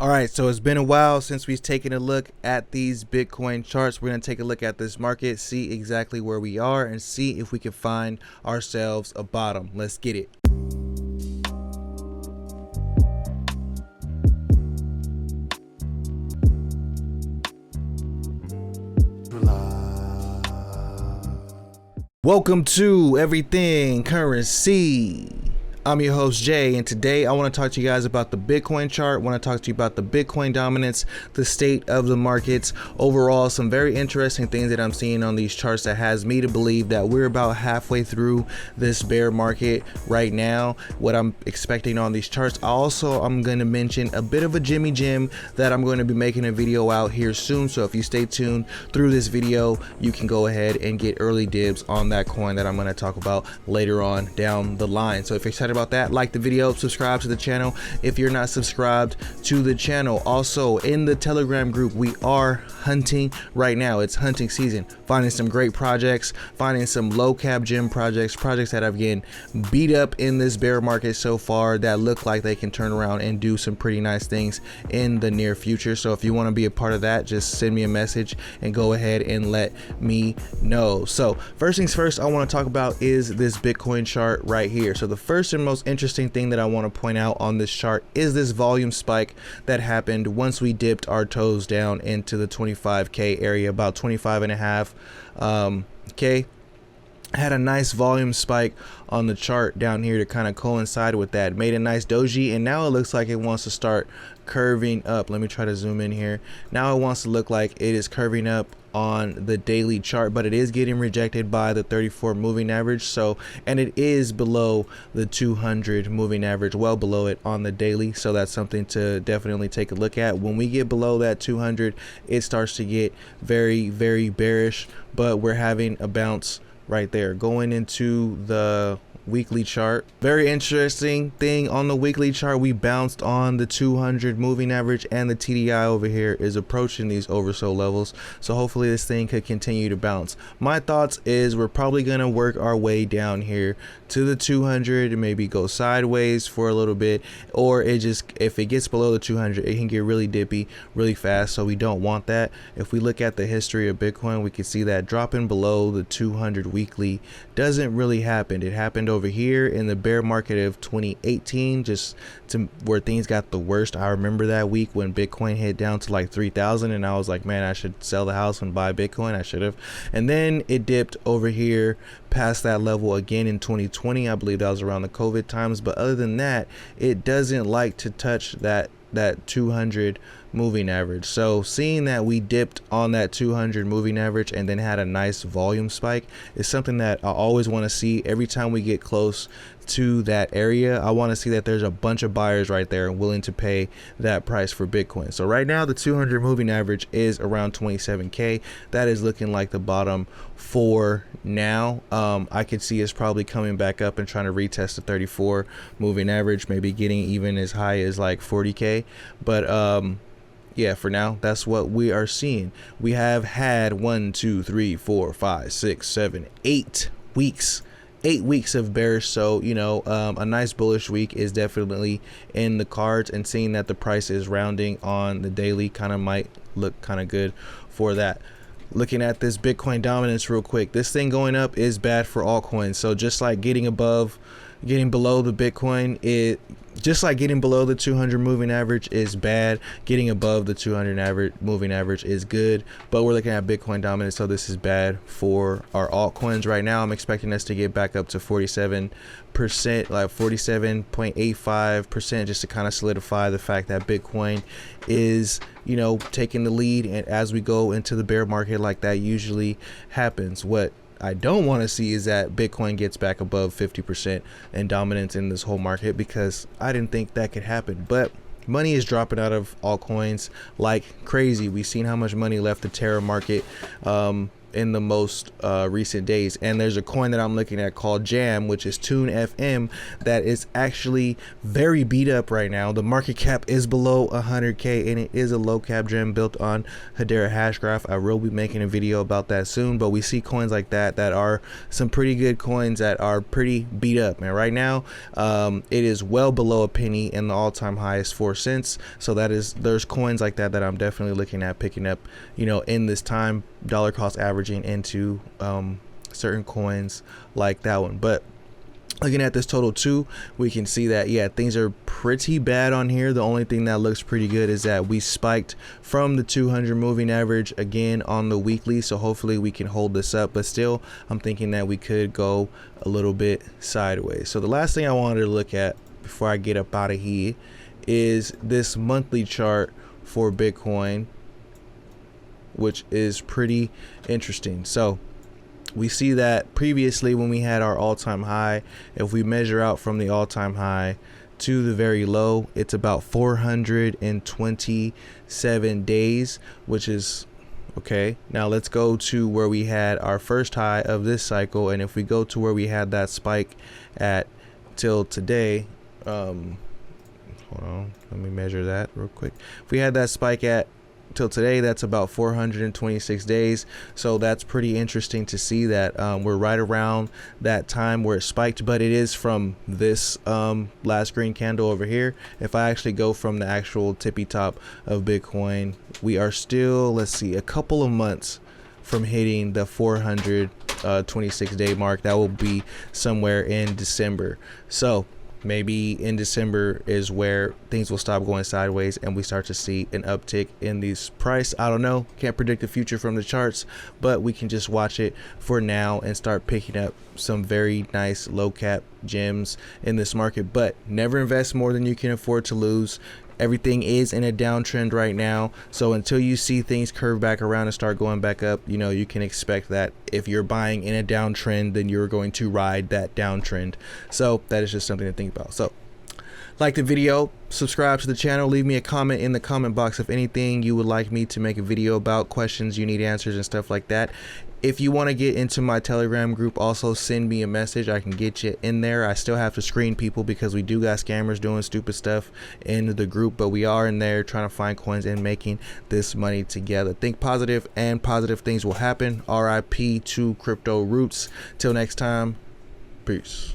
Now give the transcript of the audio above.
All right, so it's been a while since we've taken a look at these Bitcoin charts. We're going to take a look at this market, see exactly where we are, and see if we can find ourselves a bottom. Let's get it. Welcome to Everything Currency. I'm your host Jay, and today I want to talk to you guys about the Bitcoin chart. I want to talk to you about the Bitcoin dominance, the state of the markets, overall some very interesting things that I'm seeing on these charts that has me to believe that we're about halfway through this bear market right now. What I'm expecting on these charts. I'm going to mention a bit of a Jimmy Jim that I'm going to be making a video out here soon. So if you stay tuned through this video, you can go ahead and get early dibs on that coin that I'm going to talk about later on down the line. So if you're excited about that, like the video, subscribe to the channel if you're not subscribed to the channel. Also in the Telegram group, we are hunting right now. It's hunting season, finding some great projects, finding some low cap gem projects that have been beat up in this bear market so far that look like they can turn around and do some pretty nice things in the near future. So if you want to be a part of that, just send me a message and go ahead and let me know. So first things first, I want to talk about is this Bitcoin chart right here. So the first and most interesting thing that I want to point out on this chart is this volume spike that happened once we dipped our toes down into the 25k area, about 25.5 k. Had a nice volume spike on the chart down here to kind of coincide with that. Made a nice doji, and now it looks like it wants to start curving up. Let me try to zoom in here. Now it wants to look like it is curving up on the daily chart, but it is getting rejected by the 34 moving average. So, and it is below the 200 moving average, well below it on the daily. So that's something to definitely take a look at. When we get below that 200, it starts to get very, very bearish, but we're having a bounce right there going into the weekly chart. Very interesting thing on the weekly chart, we bounced on the 200 moving average, and the TDI over here is approaching these oversold levels. So hopefully this thing could continue to bounce. My thoughts is we're probably going to work our way down here to the 200 and maybe go sideways for a little bit, or it just, if it gets below the 200, it can get really dippy really fast. So we don't want that. If we look at the history of Bitcoin, we can see that dropping below the 200 weekly doesn't really happen. It happened over here in the bear market of 2018, just to where things got the worst. I remember that week when Bitcoin hit down to like 3,000, and I was like, man, I should sell the house and buy Bitcoin. I should have. And then it dipped over here past that level again in 2020. I believe that was around the COVID times. But other than that, it doesn't like to touch that 200 moving average. So seeing that we dipped on that 200 moving average and then had a nice volume spike is something that I always want to see. Every time we get close to that area, I want to see that there's a bunch of buyers right there willing to pay that price for Bitcoin. So right now the 200 moving average is around 27k. That is looking like the bottom for now. I could see us probably coming back up and trying to retest the 34 moving average, maybe getting even as high as like 40k. But yeah, for now, that's what we are seeing. We have had 8 weeks. 8 weeks of bearish. So, you know, a nice bullish week is definitely in the cards, and seeing that the price is rounding on the daily kind of might look kind of good for that. Looking at this Bitcoin dominance real quick, this thing going up is bad for altcoins. So just like getting below the Bitcoin, just like getting below the 200 moving average is bad, getting above the 200 moving average is good. But we're looking at Bitcoin dominance, so this is bad for our altcoins right now. I'm expecting us to get back up to 47%, like 47.85%, just to kind of solidify the fact that Bitcoin is, you know, taking the lead. And as we go into the bear market, like that usually happens. What I don't want to see is that Bitcoin gets back above 50% and dominance in this whole market, because I didn't think that could happen. But money is dropping out of altcoins like crazy. We've seen how much money left the Terra market. in the most recent days. And there's a coin that I'm looking at called Jam, which is Tune FM, that is actually very beat up right now. The market cap is below 100k, and it is a low cap gem built on Hedera Hashgraph. I will be making a video about that soon, but we see coins like that are some pretty good coins that are pretty beat up. And right now it is well below a penny, and the all-time high is 4 cents. So there's coins like that I'm definitely looking at picking up, you know, in this time, dollar cost averaging into certain coins like that one. But looking at this total too, we can see that, yeah, things are pretty bad on here. The only thing that looks pretty good is that we spiked from the 200 moving average again on the weekly, so hopefully we can hold this up. But still, I'm thinking that we could go a little bit sideways. So the last thing I wanted to look at before I get up out of here is this monthly chart for Bitcoin, which is pretty interesting. So we see that previously when we had our all-time high, if we measure out from the all-time high to the very low, it's about 427 days, which is okay. Now let's go to where we had our first high of this cycle, and if we go to where we had that spike at till today, hold on, let me measure that real quick. If we had that spike at till today, that's about 426 days. So that's pretty interesting to see that we're right around that time where it spiked, but it is from this last green candle over here. If I actually go from the actual tippy top of Bitcoin, we are still, let's see, a couple of months from hitting the 426 day mark. That will be somewhere in December. So maybe in December is where things will stop going sideways and we start to see an uptick in these price. I don't know, can't predict the future from the charts, but we can just watch it for now and start picking up some very nice low cap gems in this market. But never invest more than you can afford to lose. Everything is in a downtrend right now, so until you see things curve back around and start going back up, you know, you can expect that if you're buying in a downtrend, then you're going to ride that downtrend. So that is just something to think about. So like the video, subscribe to the channel, leave me a comment in the comment box of anything you would like me to make a video about, questions you need answers and stuff like that. If you want to get into my Telegram group, also send me a message. I can get you in there. I still have to screen people because we do got scammers doing stupid stuff in the group, but we are in there trying to find coins and making this money together. Think positive and positive things will happen. RIP to crypto roots. Till next time, peace.